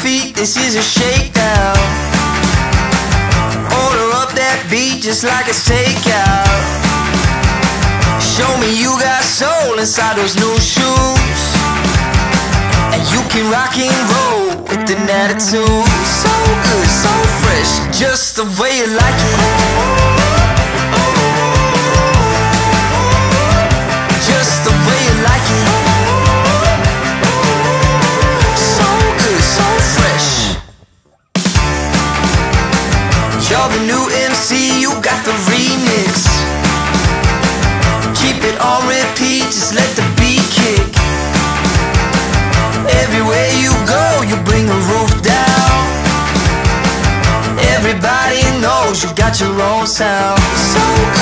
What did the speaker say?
feet, this is a shakedown. Order up that beat just like it's takeout. Show me you got soul inside those new shoes, and you can rock and roll with an attitude. So good, so fresh, just the way you like it. Just the way you like it. So good, so fresh. You're the new MC, you got the remix. Keep it on repeat, just let the beat kick. Everywhere you go, you bring the roof down. Everybody knows you got your own sound. So good.